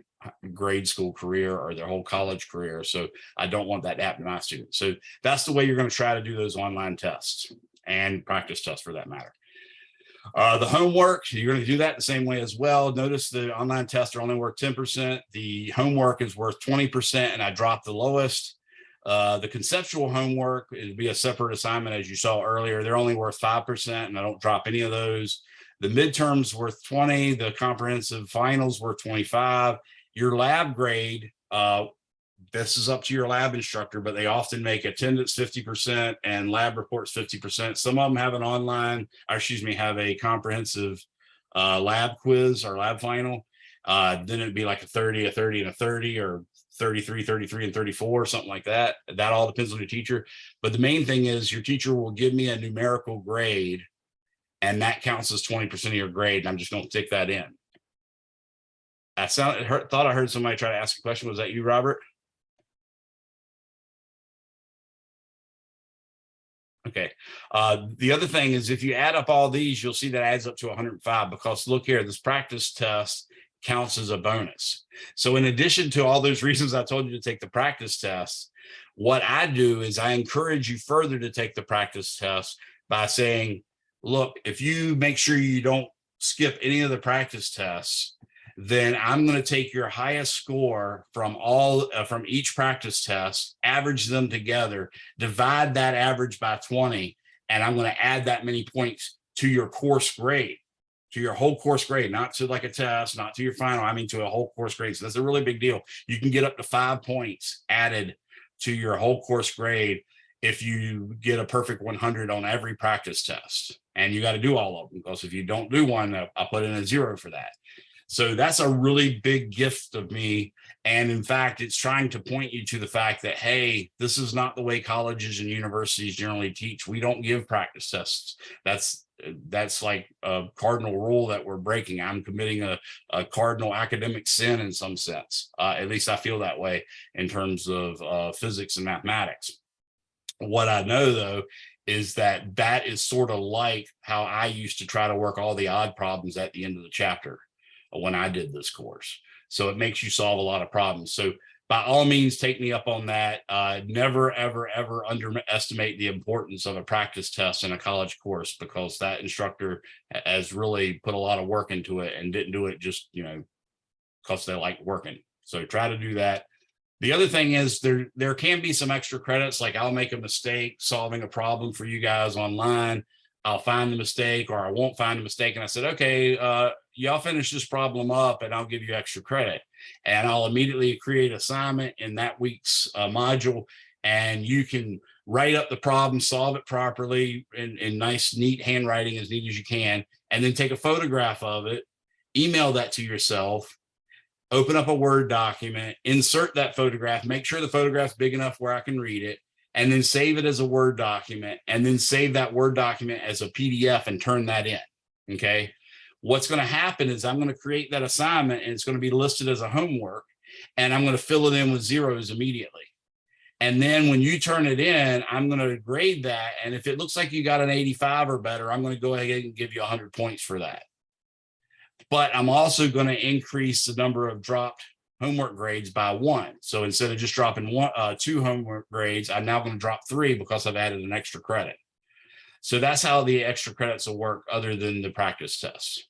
grade school career or their whole college career. So I don't want that to happen to my students. So that's the way you're going to try to do those online tests and practice tests for that matter. The homework, you're going to do that the same way as well. Notice the online tests are only worth 10%. The homework is worth 20%, and I dropped the lowest. The conceptual homework, it'd be a separate assignment, as you saw earlier. They're only worth 5%, and I don't drop any of those. The midterms worth 20. The comprehensive finals worth 25. Your lab grade, this is up to your lab instructor, but they often make attendance 50% and lab reports 50%. Some of them have an online, or excuse me, have a comprehensive lab quiz or lab final. Then it'd be like a 30, a 30, and a 30, or 33, 33, and 34, something like that. That all depends on your teacher. But the main thing is your teacher will give me a numerical grade, and that counts as 20% of your grade. And I'm just going to stick that in. I thought I heard somebody try to ask a question. Was that you, Robert? Okay. The other thing is, if you add up all these, you'll see that adds up to 105, because look here, this practice test counts as a bonus. So in addition to all those reasons I told you to take the practice test, what I do is I encourage you further to take the practice test by saying, look, if you make sure you don't skip any of the practice tests, then I'm going to take your highest score from from each practice test, average them together, divide that average by 20, and I'm going to add that many points to your course grade, to your whole course grade, not to like a test, not to your final, I mean to a whole course grade. So that's a really big deal. You can get up to 5 points added to your whole course grade if you get a perfect 100 on every practice test. And you got to do all of them, because if you don't do one, I'll put in a 0 for that. So that's a really big gift of me. And in fact, it's trying to point you to the fact that, hey, this is not the way colleges and universities generally teach. We don't give practice tests. That's like a cardinal rule that we're breaking. I'm committing a cardinal academic sin in some sense. At least I feel that way in terms of physics and mathematics. What I know, though, is that that is sort of like how I used to try to work all the odd problems at the end of the chapter when I did this course. So it makes you solve a lot of problems. So by all means, take me up on that. Never, ever, ever underestimate the importance of a practice test in a college course, because that instructor has really put a lot of work into it and didn't do it just, because they like working. So try to do that. The other thing is there can be some extra credits, like I'll make a mistake solving a problem for you guys online. I'll find the mistake or I won't find the mistake. And I said, okay, y'all finish this problem up and I'll give you extra credit. And I'll immediately create an assignment in that week's module. And you can write up the problem, solve it properly in nice, neat handwriting, as neat as you can, and then take a photograph of it, email that to yourself, open up a Word document, insert that photograph, make sure the photograph's big enough where I can read it, and then save it as a Word document, and then save that Word document as a PDF and turn that in, okay? What's gonna happen is I'm gonna create that assignment and it's gonna be listed as a homework, and I'm gonna fill it in with zeros immediately. And then when you turn it in, I'm gonna grade that, and if it looks like you got an 85 or better, I'm gonna go ahead and give you 100 points for that. But I'm also gonna increase the number of dropped homework grades by 1. So instead of just dropping 2 homework grades, I'm now going to drop 3 because I've added an extra credit. So that's how the extra credits will work other than the practice tests.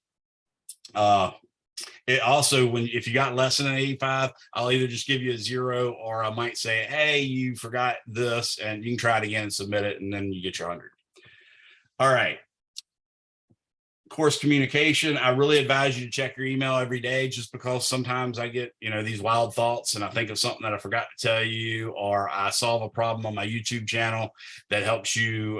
It also, if you got less than an 85, I'll either just give you a 0 or I might say, hey, you forgot this, and you can try it again and submit it, and then you get your 100. All right. Course communication, I really advise you to check your email every day, just because sometimes I get, these wild thoughts and I think of something that I forgot to tell you, or I solve a problem on my YouTube channel that helps you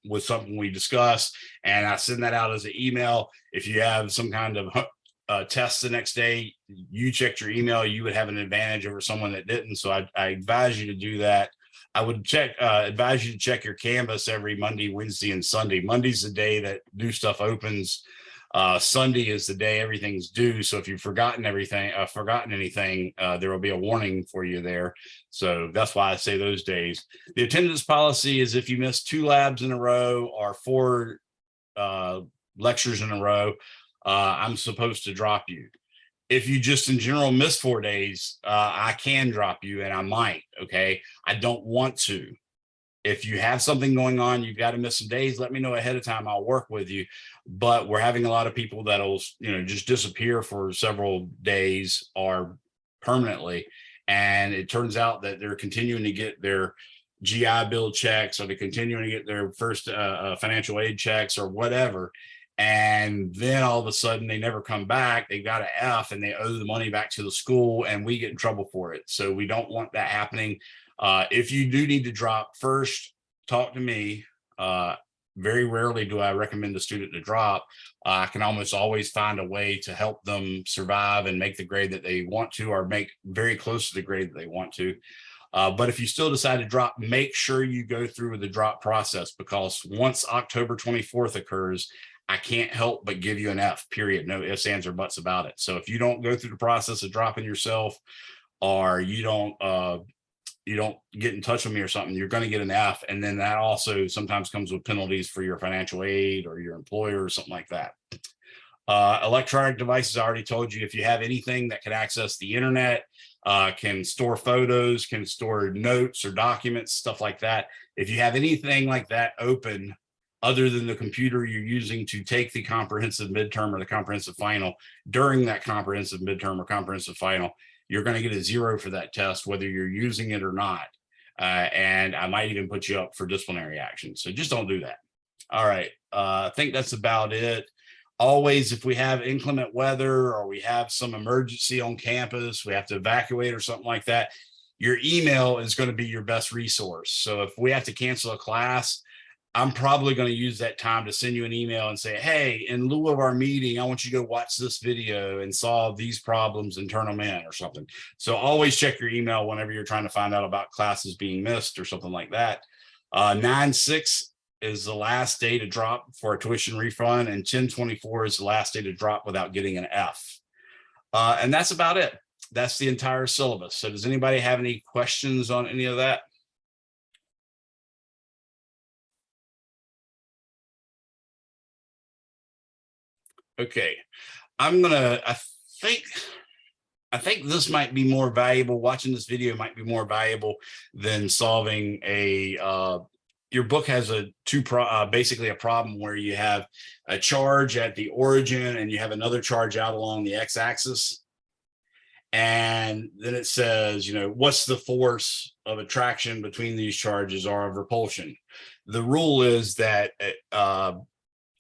with something we discussed, and I send that out as an email. If you have some kind of test the next day, you checked your email, you would have an advantage over someone that didn't. So I advise you to do that. I would advise you to check your Canvas every Monday, Wednesday, and Sunday. Monday's the day that new stuff opens. Sunday is the day everything's due. So if you've forgotten anything, there will be a warning for you there. So that's why I say those days. The attendance policy is if you miss 2 labs in a row or 4 lectures in a row, I'm supposed to drop you. If you just in general miss 4 days, I can drop you, and I might, okay? I don't want to. If you have something going on, you've got to miss some days, let me know ahead of time, I'll work with you. But we're having a lot of people that'll, just disappear for several days or permanently. And it turns out that they're continuing to get their GI Bill checks, or they're continuing to get their first financial aid checks or whatever. And then all of a sudden they never come back. They got an F and they owe the money back to the school, and we get in trouble for it. So we don't want that happening. If you do need to drop, first talk to me. Very rarely do I recommend the student to drop. I can almost always find a way to help them survive and make the grade that they want to, or make very close to the grade that they want to. But if you still decide to drop, make sure you go through the drop process, because once October 24th occurs, I can't help but give you an F, period. No ifs, ands, or buts about it. So if you don't go through the process of dropping yourself, or you don't get in touch with me or something, you're going to get an F. And then that also sometimes comes with penalties for your financial aid or your employer or something like that. Electronic devices, I already told you, if you have anything that can access the internet, can store photos, can store notes or documents, stuff like that. If you have anything like that open, other than the computer you're using to take the comprehensive midterm or the comprehensive final, during that comprehensive midterm or comprehensive final, you're going to get a 0 for that test, whether you're using it or not. And I might even put you up for disciplinary action. So just don't do that. All right. I think that's about it. Always, if we have inclement weather or we have some emergency on campus, we have to evacuate or something like that, your email is going to be your best resource. So if we have to cancel a class, I'm probably going to use that time to send you an email and say, hey, in lieu of our meeting, I want you to go watch this video and solve these problems and turn them in or something. So always check your email whenever you're trying to find out about classes being missed or something like that. 9/6 is the last day to drop for a tuition refund, and 10/24 is the last day to drop without getting an F. And that's about it. That's the entire syllabus. So does anybody have any questions on any of that? Okay, I think this might be more valuable. Watching this video might be more valuable than solving your book has basically a problem where you have a charge at the origin and you have another charge out along the x-axis. And then it says, you know, what's the force of attraction between these charges or of repulsion? The rule is that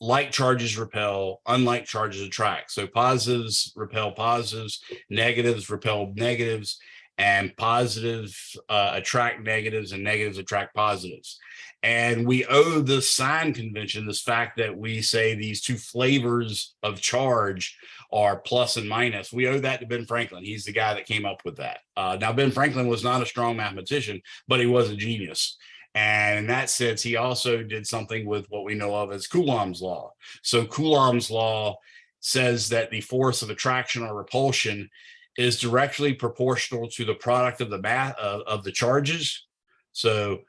like charges repel, unlike charges attract. So positives repel positives, negatives repel negatives, and positives attract negatives, and negatives attract positives. And we owe this sign convention, this fact that we say these two flavors of charge are plus and minus. We owe that to Ben Franklin. He's the guy that came up with that. Now, Ben Franklin was not a strong mathematician, but he was a genius. And in that sense, he also did something with what we know of as Coulomb's law. So Coulomb's law says that the force of attraction or repulsion is directly proportional to the product of the math of the charges. So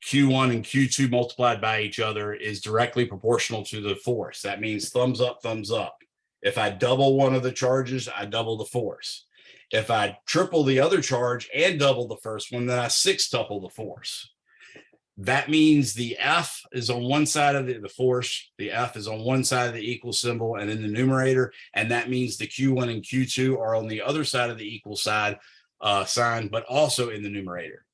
Q1 and Q2 multiplied by each other is directly proportional to the force. That means thumbs up, thumbs up. If I double one of the charges, I double the force. If I triple the other charge and double the first one, then I sextuple the force. That means the F is on one side of the force, the F is on one side of the equal symbol and in the numerator, and that means the Q1 and Q2 are on the other side of the equal side sign, but also in the numerator.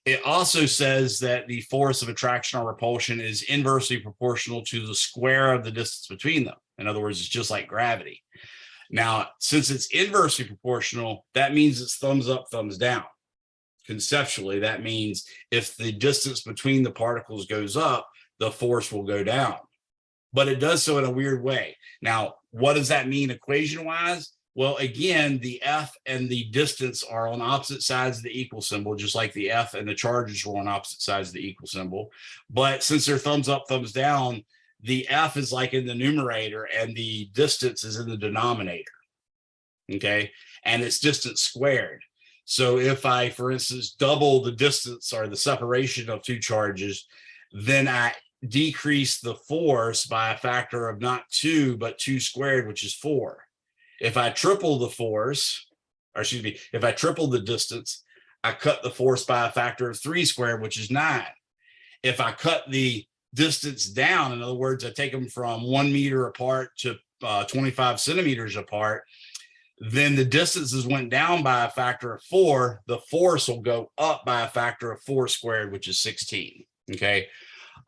It also says that the force of attraction or repulsion is inversely proportional to the square of the distance between them. In other words, it's just like gravity. Now, since it's inversely proportional, that means it's thumbs up, thumbs down. Conceptually, that means if the distance between the particles goes up, the force will go down. But it does so in a weird way. Now, what does that mean equation-wise? Well, again, the F and the distance are on opposite sides of the equal symbol, just like the F and the charges were on opposite sides of the equal symbol. But since they're thumbs up, thumbs down, the F is like in the numerator and the distance is in the denominator. Okay, and it's distance squared. So if I, for instance, double the distance or the separation of two charges, then I decrease the force by a factor of not 2, but 2 squared, which is 4. If I triple the force, or excuse me, if I triple the distance, I cut the force by a factor of 3 squared, which is 9. If I cut the distance down, in other words, I take them from 1 meter apart to 25 centimeters apart, then the distances went down by a factor of 4. The force will go up by a factor of 4 squared, which is 16. Okay.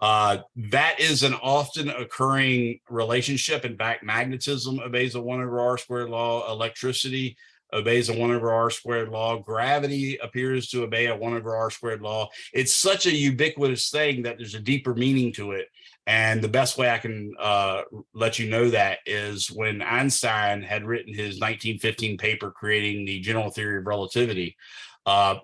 That is an often occurring relationship. In fact, magnetism obeys a 1 over r squared law. Electricity obeys a 1 over r squared law. Gravity appears to obey a 1 over r squared law. It's such a ubiquitous thing that there's a deeper meaning to it. And the best way I can let you know that is when Einstein had written his 1915 paper creating the general theory of relativity.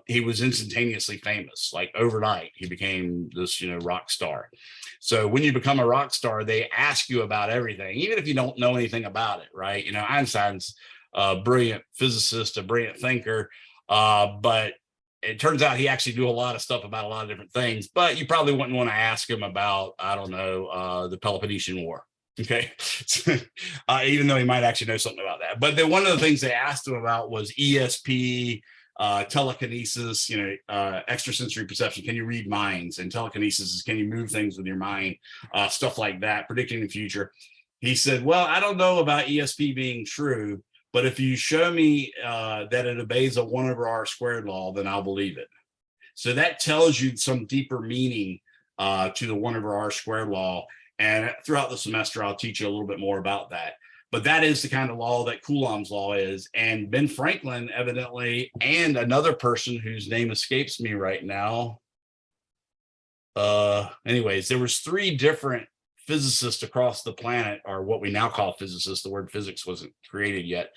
He was instantaneously famous, like overnight. He became this, rock star. So when you become a rock star, they ask you about everything, even if you don't know anything about it, right? Einstein's a brilliant physicist, a brilliant thinker, but it turns out he actually knew a lot of stuff about a lot of different things, but you probably wouldn't want to ask him about, I don't know, the Peloponnesian War. Okay. Even though he might actually know something about that. But then one of the things they asked him about was ESP, telekinesis, extrasensory perception. Can you read minds? And telekinesis is, can you move things with your mind? Stuff like that, predicting the future. He said, well, I don't know about ESP being true, but if you show me that it obeys a 1 over r squared law, then I'll believe it. So that tells you some deeper meaning to the 1 over r squared law. And throughout the semester, I'll teach you a little bit more about that. But that is the kind of law that Coulomb's law is. And Ben Franklin, evidently, and another person whose name escapes me right now. Anyways, there was 3 different physicists across the planet, or what we now call physicists. The word physics wasn't created yet.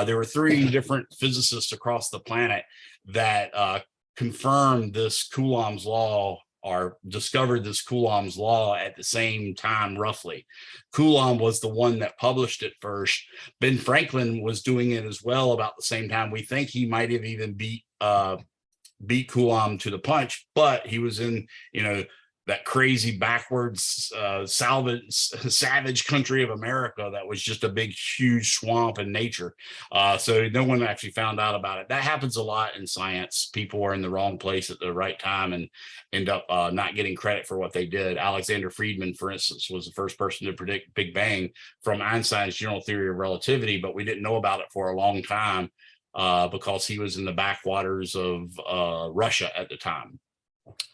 There were 3 different physicists across the planet that confirmed this Coulomb's law, or discovered this Coulomb's law at the same time, roughly. Coulomb was the one that published it first. Ben Franklin was doing it as well about the same time. We think he might have even beat Coulomb to the punch, but he was in, that crazy backwards savage country of America that was just a big, huge swamp in nature. So no one actually found out about it. That happens a lot in science. People are in the wrong place at the right time and end up not getting credit for what they did. Alexander Friedman, for instance, was the first person to predict Big Bang from Einstein's general theory of relativity, but we didn't know about it for a long time. because he was in the backwaters of Russia at the time.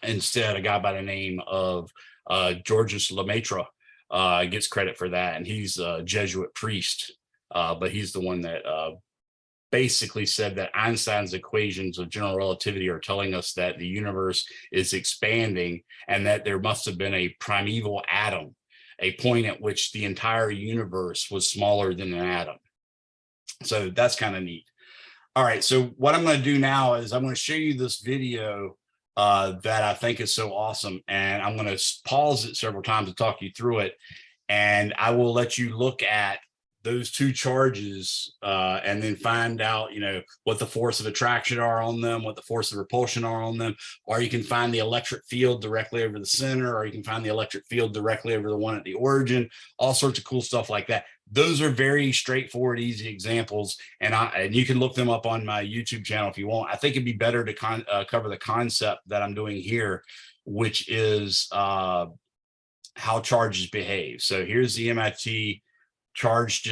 Instead, a guy by the name of Georges Lemaitre gets credit for that, and he's a Jesuit priest, but he's the one that basically said that Einstein's equations of general relativity are telling us that the universe is expanding and that there must have been a primeval atom, a point at which the entire universe was smaller than an atom. So that's kind of neat. All right, so what I'm going to do now is I'm going to show you this video that I think is so awesome, and I'm going to pause it several times to talk you through it, and I will let you look at those two charges and then find out, you know, what the force of attraction are on them, what the force of repulsion are on them, or you can find the electric field directly over the center, or you can find the electric field directly over the one at the origin, all sorts of cool stuff like that. Those are very straightforward, easy examples, and you can look them up on my YouTube channel if you want. I think it'd be better to cover the concept that I'm doing here, which is how charges behave. So here's the MIT charge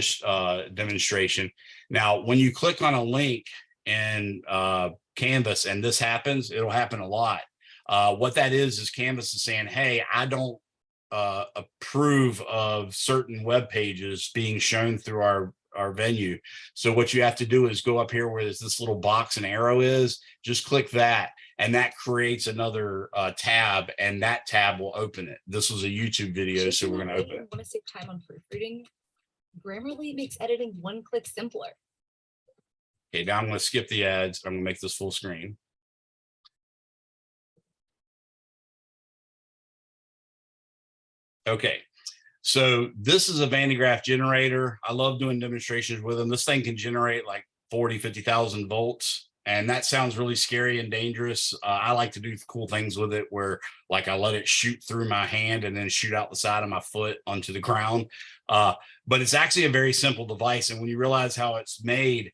demonstration. Now, when you click on a link in Canvas and this happens, it'll happen a lot. What that is Canvas is saying, hey, I don't approve of certain web pages being shown through our venue. So what you have to do is go up here where there's this little box and arrow is, just click that, and that creates another tab, and that tab will open it. This was a YouTube video, so we're going to open it. Want to save time on proofreading? Grammarly makes editing one click simpler. Okay, now I'm going to skip the ads. I'm going to make this full screen. Okay, so this is a Van de Graaff generator. I love doing demonstrations with them. This thing can generate like 40, 50,000 volts. And that sounds really scary and dangerous. I like to do cool things with it where like I let it shoot through my hand and then shoot out the side of my foot onto the ground. But it's actually a very simple device. And when you realize how it's made,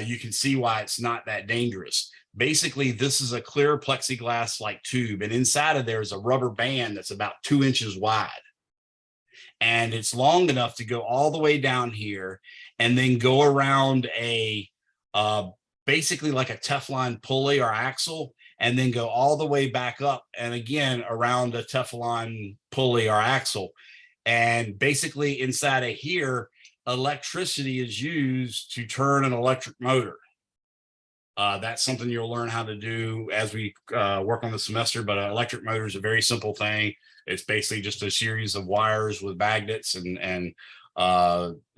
you can see why it's not that dangerous. Basically, this is a clear plexiglass like tube, and inside of there is a rubber band that's about 2 inches wide. And it's long enough to go all the way down here and then go around a basically like a Teflon pulley or axle, and then go all the way back up and again around a Teflon pulley or axle. And basically inside of here, electricity is used to turn an electric motor. That's something you'll learn how to do as we work on the semester, but an electric motor is a very simple thing. It's basically just a series of wires with magnets and an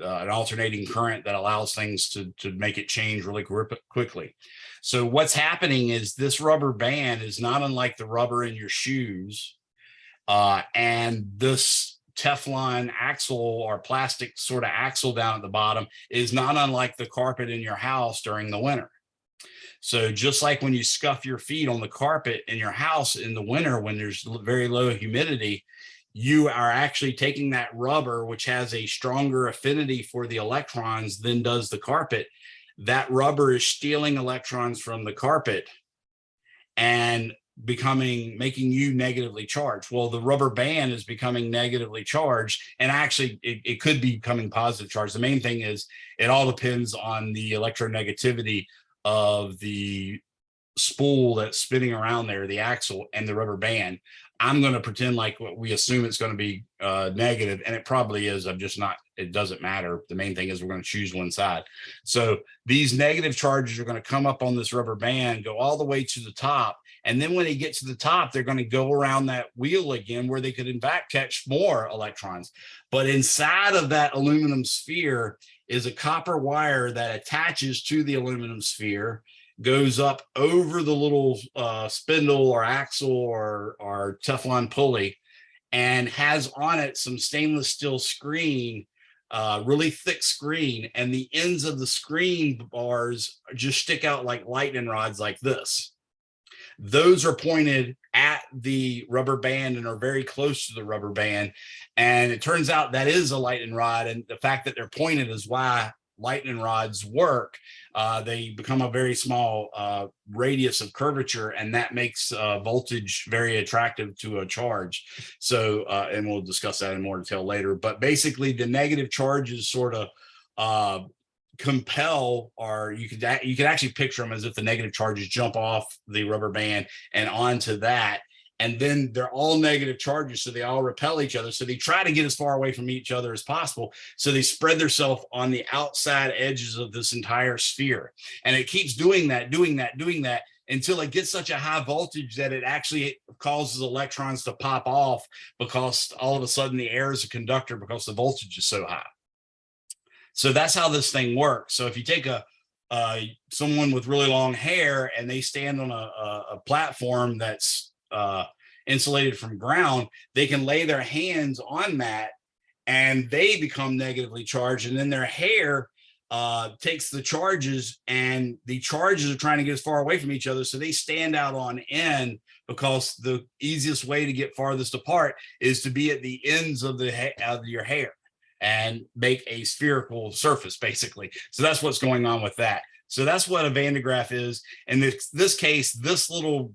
alternating current that allows things to make it change really quickly. So what's happening is this rubber band is not unlike the rubber in your shoes, and this Teflon axle or plastic sort of axle down at the bottom is not unlike the carpet in your house during the winter. So just like when you scuff your feet on the carpet in your house in the winter when there's very low humidity, you are actually taking that rubber, which has a stronger affinity for the electrons than does the carpet. That rubber is stealing electrons from the carpet and making you negatively charged. Well, the rubber band is becoming negatively charged, and actually it could be becoming positive charged. The main thing is it all depends on the electronegativity of the spool that's spinning around there, the axle and the rubber band. I'm going to pretend like we assume it's going to be negative, and it probably is. I'm just not, it doesn't matter. The main thing is we're going to choose one side. So these negative charges are going to come up on this rubber band, go all the way to the top. And then when they get to the top, they're going to go around that wheel again where they could in fact catch more electrons. But inside of that aluminum sphere is a copper wire that attaches to the aluminum sphere, goes up over the little spindle or axle or Teflon pulley, and has on it some stainless steel screen, really thick screen, and the ends of the screen bars just stick out like lightning rods like this. Those are pointed at the rubber band and are very close to the rubber band. And it turns out that is a lightning rod. And the fact that they're pointed is why lightning rods work. They become a very small radius of curvature, and that makes voltage very attractive to a charge. So, and we'll discuss that in more detail later. But basically, the negative charges sort of compel, or you could actually picture them as if the negative charges jump off the rubber band and onto that. And then they're all negative charges, so they all repel each other. So they try to get as far away from each other as possible. So they spread themselves on the outside edges of this entire sphere. And it keeps doing that until it gets such a high voltage that it actually causes electrons to pop off, because all of a sudden the air is a conductor because the voltage is so high. So that's how this thing works. So if you take someone with really long hair and they stand on a platform that's insulated from ground, they can lay their hands on that and they become negatively charged, and then their hair takes the charges, and the charges are trying to get as far away from each other, so they stand out on end, because the easiest way to get farthest apart is to be at the ends of your hair and make a spherical surface, basically. So that's what's going on with that. So that's what a Van de Graaff is. In this case, this little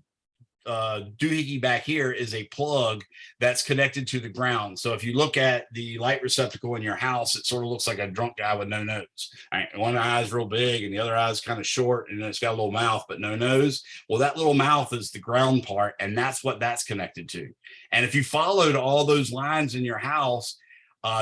doohickey back here is a plug that's connected to the ground. So if you look at the light receptacle in your house, it sort of looks like a drunk guy with no nose. All right, one eye is real big and the other eye is kind of short, and it's got a little mouth but no nose. Well, that little mouth is the ground part, and that's what that's connected to. And if you followed all those lines in your house,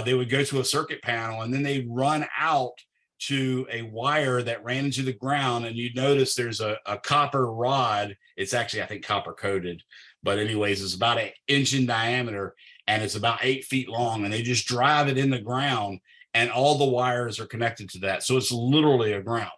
they would go to a circuit panel, and then they run out to a wire that ran into the ground, and you'd notice there's a copper rod. It's actually, I think, copper coated, but anyways, it's about 1 inch in diameter, and it's about 8 feet long, and they just drive it in the ground, and all the wires are connected to that. So it's literally a ground.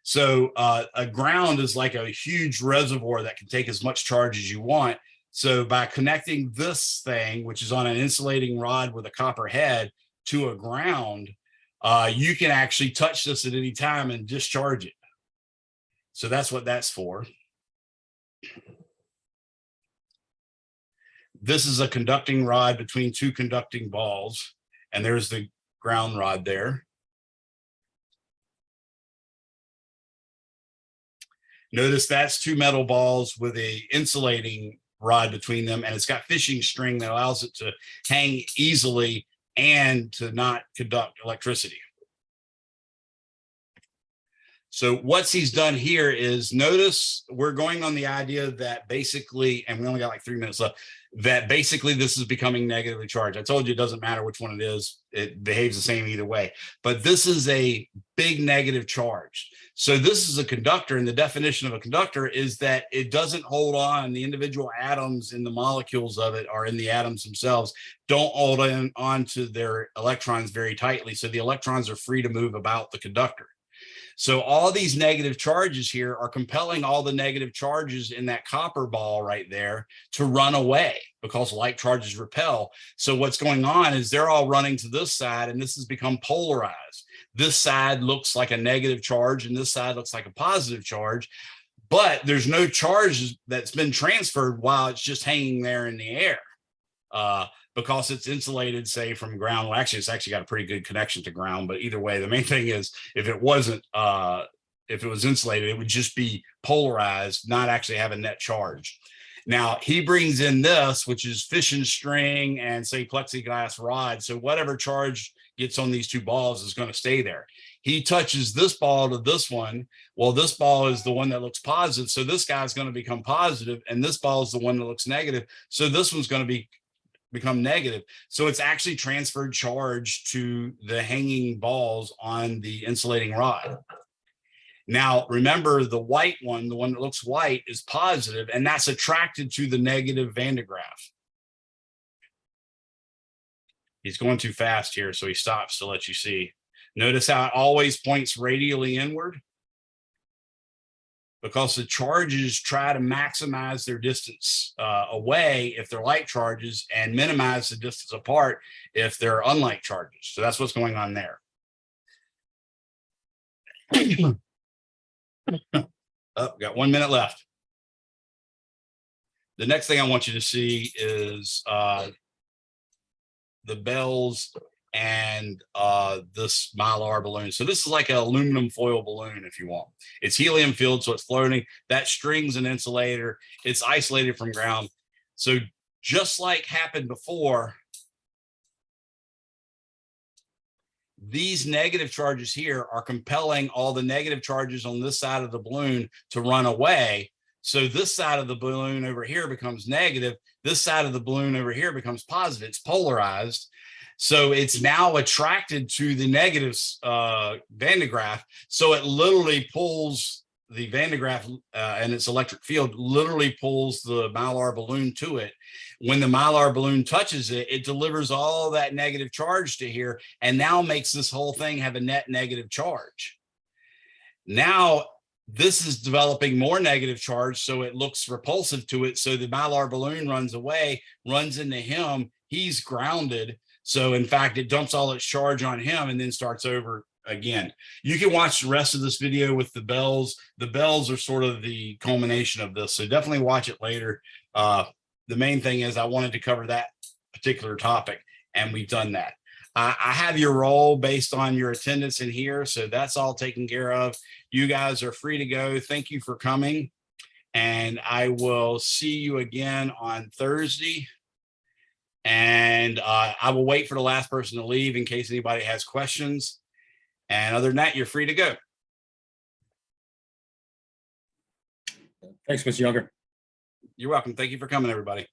So a ground is like a huge reservoir that can take as much charge as you want. So by connecting this thing, which is on an insulating rod with a copper head, to a ground, you can actually touch this at any time and discharge it. So that's what that's for. This is a conducting rod between two conducting balls, and there's the ground rod there. Notice that's two metal balls with a insulating rod between them, and it's got fishing string that allows it to hang easily and to not conduct electricity. So what he's done here is, notice we're going on the idea that basically, and we only got like 3 minutes left, that basically this is becoming negatively charged. I told you it doesn't matter which one it is. It behaves the same either way. But this is a big negative charge. So this is a conductor, and the definition of a conductor is that it doesn't hold on. The individual atoms in the molecules of it, or in the atoms themselves, don't hold on to their electrons very tightly. So the electrons are free to move about the conductor. So all these negative charges here are compelling all the negative charges in that copper ball right there to run away, because like charges repel. So what's going on is they're all running to this side, and this has become polarized. This side looks like a negative charge, and this side looks like a positive charge, but there's no charge that's been transferred while it's just hanging there in the air. Because it's insulated, say, from ground. Well, actually, it's actually got a pretty good connection to ground, but either way, the main thing is, if it wasn't, if it was insulated, it would just be polarized, not actually have a net charge. Now, he brings in this, which is fishing string and, say, plexiglass rod. So whatever charge gets on these two balls is going to stay there. He touches this ball to this one. Well, this ball is the one that looks positive, so this guy's going to become positive, and this ball is the one that looks negative, so this one's going to become negative. So it's actually transferred charge to the hanging balls on the insulating rod. Now, remember, the white one, the one that looks white, is positive, and that's attracted to the negative Van de Graaff. He's going too fast here, so he stops to let you see. Notice how it always points radially inward, because the charges try to maximize their distance away if they're like charges, and minimize the distance apart if they're unlike charges. So that's what's going on there. Oh, got 1 minute left. The next thing I want you to see is the bells and this Mylar balloon. So this is like an aluminum foil balloon, if you want. It's helium filled, so it's floating. That string's an insulator. It's isolated from ground. So just like happened before, these negative charges here are compelling all the negative charges on this side of the balloon to run away. So this side of the balloon over here becomes negative. This side of the balloon over here becomes positive. It's polarized. So it's now attracted to the negative Van de Graaff. So it literally pulls the Van de Graaff and its electric field literally pulls the Mylar balloon to it. When the Mylar balloon touches it, it delivers all that negative charge to here and now makes this whole thing have a net negative charge. Now, this is developing more negative charge, so it looks repulsive to it. So the Mylar balloon runs away, runs into him. He's grounded. So in fact, it dumps all its charge on him and then starts over again. You can watch the rest of this video with the bells. The bells are sort of the culmination of this. So definitely watch it later. The main thing is I wanted to cover that particular topic, and we've done that. I have your role based on your attendance in here. So that's all taken care of. You guys are free to go. Thank you for coming. And I will see you again on Thursday. And I will wait for the last person to leave in case anybody has questions. And other than that, you're free to go. Thanks, Mr. Younger. You're welcome. Thank you for coming, everybody.